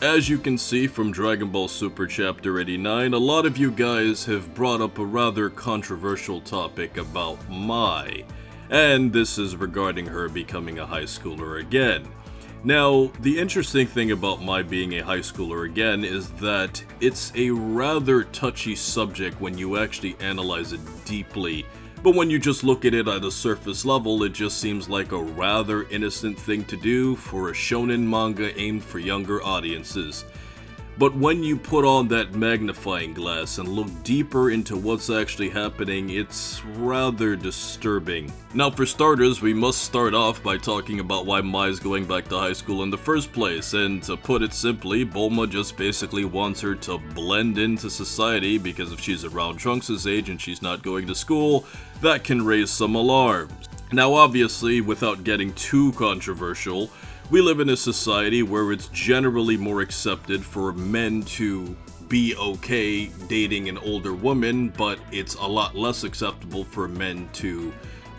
As you can see from Dragon Ball Super Chapter 89, a lot of you guys have brought up a rather controversial topic about Mai, and this is regarding her becoming a high schooler again. Now, the interesting thing about Mai being a high schooler again is that it's a rather touchy subject when you actually analyze it deeply. But when you just look at it at a surface level, it just seems like a rather innocent thing to do for a shonen manga aimed for younger audiences. But when you put on that magnifying glass and look deeper into what's actually happening, it's rather disturbing. Now for starters, we must start off by talking about why Mai's going back to high school in the first place, and to put it simply, Bulma just basically wants her to blend into society because if she's around Trunks' age and she's not going to school, that can raise some alarms. Now obviously, without getting too controversial, we live in a society where it's generally more accepted for men to be okay dating an older woman, but it's a lot less acceptable for men to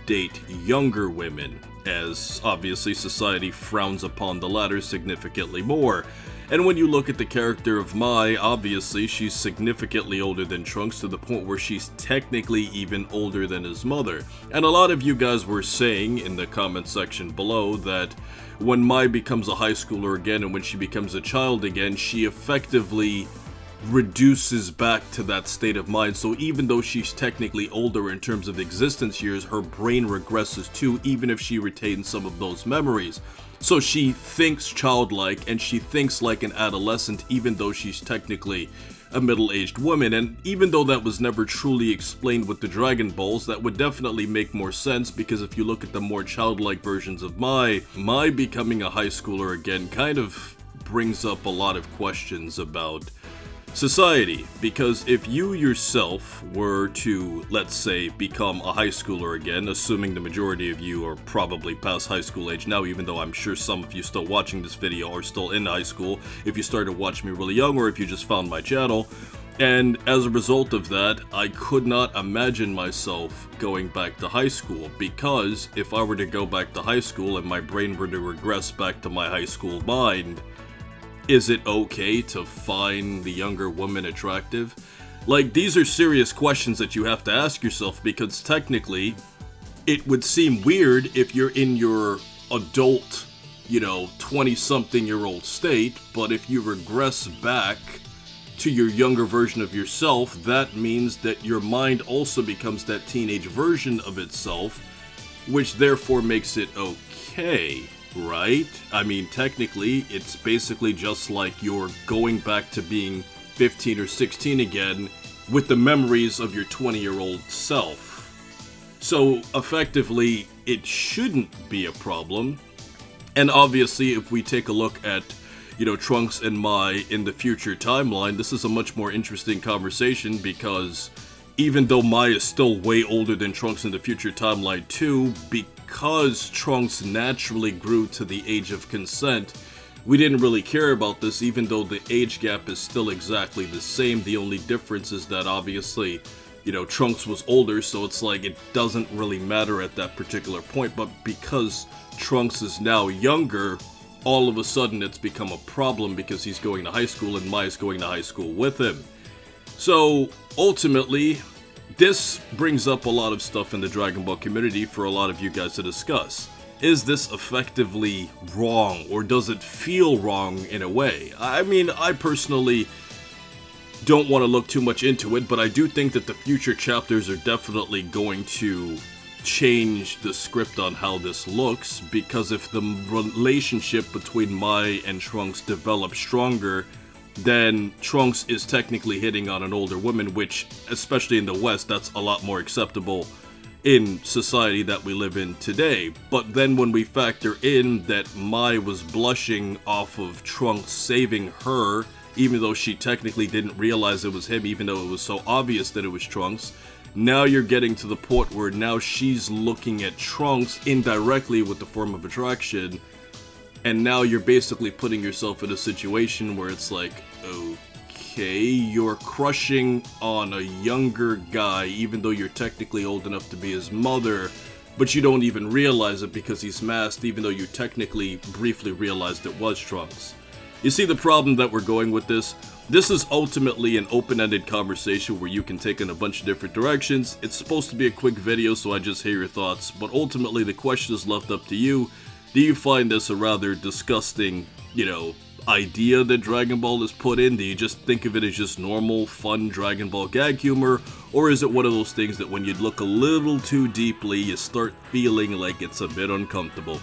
date younger women, as obviously society frowns upon the latter significantly more. And when you look at the character of Mai, obviously she's significantly older than Trunks to the point where she's technically even older than his mother. And a lot of you guys were saying in the comment section below that when Mai becomes a high schooler again and when she becomes a child again, she effectively reduces back to that state of mind. So even though she's technically older in terms of existence years, her brain regresses too, even if she retains some of those memories. So she thinks childlike and she thinks like an adolescent even though she's technically a middle-aged woman, and even though that was never truly explained with the Dragon Balls, that would definitely make more sense because if you look at the more childlike versions of Mai becoming a high schooler again kind of brings up a lot of questions about society, because if you yourself were to, let's say, become a high schooler again, assuming the majority of you are probably past high school age now, even though I'm sure some of you still watching this video are still in high school, if you started watching me really young or if you just found my channel, and as a result of that, I could not imagine myself going back to high school, because if I were to go back to high school and my brain were to regress back to my high school mind, is it okay to find the younger woman attractive? Like, these are serious questions that you have to ask yourself, because technically, it would seem weird if you're in your adult, 20-something-year-old state, but if you regress back to your younger version of yourself, that means that your mind also becomes that teenage version of itself, which therefore makes it okay. Right? I mean, technically, it's basically just like you're going back to being 15 or 16 again with the memories of your 20-year-old self. So, effectively, it shouldn't be a problem. And obviously, if we take a look at, Trunks and Mai in the future timeline, this is a much more interesting conversation because even though Mai is still way older than Trunks in the future timeline too, because Trunks naturally grew to the age of consent, we didn't really care about this even though the age gap is still exactly the same. The only difference is that obviously, Trunks was older, so it's like it doesn't really matter at that particular point, but because Trunks is now younger, all of a sudden it's become a problem because he's going to high school and Mai is going to high school with him. So, ultimately, this brings up a lot of stuff in the Dragon Ball community for a lot of you guys to discuss. Is this effectively wrong, or does it feel wrong in a way? I mean, I personally don't want to look too much into it, but I do think that the future chapters are definitely going to change the script on how this looks, because if the relationship between Mai and Trunks develops stronger, then Trunks is technically hitting on an older woman, which, especially in the West, that's a lot more acceptable in society that we live in today. But then when we factor in that Mai was blushing off of Trunks saving her, even though she technically didn't realize it was him, even though it was so obvious that it was Trunks, now you're getting to the point where now she's looking at Trunks indirectly with the form of attraction. And now you're basically putting yourself in a situation where it's like, okay, you're crushing on a younger guy, even though you're technically old enough to be his mother, but you don't even realize it because he's masked, even though you technically briefly realized it was Trunks. You see the problem that we're going with this? This is ultimately an open-ended conversation where you can take in a bunch of different directions. It's supposed to be a quick video, so I just hear your thoughts, but ultimately the question is left up to you. Do you find this a rather disgusting, idea that Dragon Ball is put in? Do you just think of it as just normal, fun Dragon Ball gag humor? Or is it one of those things that when you look a little too deeply, you start feeling like it's a bit uncomfortable?